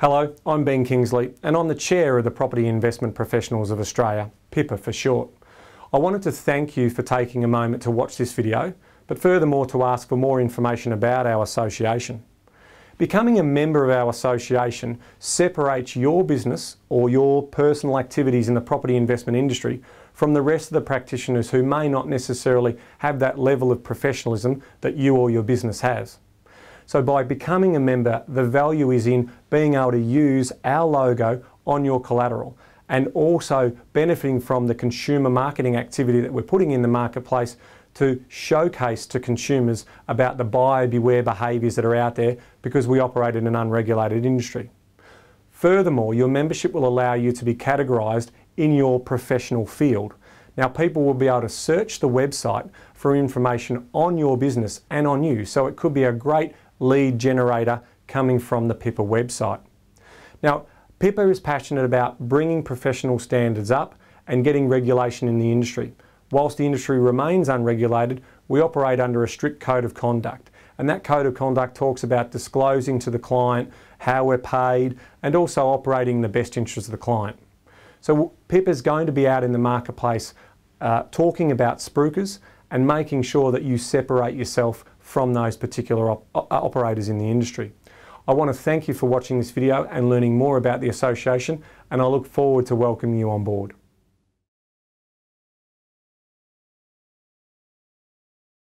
Hello, I'm Ben Kingsley and I'm the Chair of the Property Investment Professionals of Australia, PIPA for short. I wanted to thank you for taking a moment to watch this video, but furthermore to ask for more information about our association. Becoming a member of our association separates your business or your personal activities in the property investment industry from the rest of the practitioners who may not necessarily have that level of professionalism that you or your business has. So by becoming a member, the value is in being able to use our logo on your collateral and also benefiting from the consumer marketing activity that we're putting in the marketplace to showcase to consumers about the buyer beware behaviours that are out there because we operate in an unregulated industry. Furthermore, your membership will allow you to be categorised in your professional field. Now, people will be able to search the website for information on your business and on you, so it could be a great lead generator coming from the PIPA website. Now, PIPA is passionate about bringing professional standards up and getting regulation in the industry. Whilst the industry remains unregulated, we operate under a strict code of conduct, and that code of conduct talks about disclosing to the client how we're paid and also operating in the best interest of the client. So PIPA is going to be out in the marketplace talking about spruikers and making sure that you separate yourself from those particular operators in the industry. I want to thank you for watching this video and learning more about the association, and I look forward to welcoming you on board.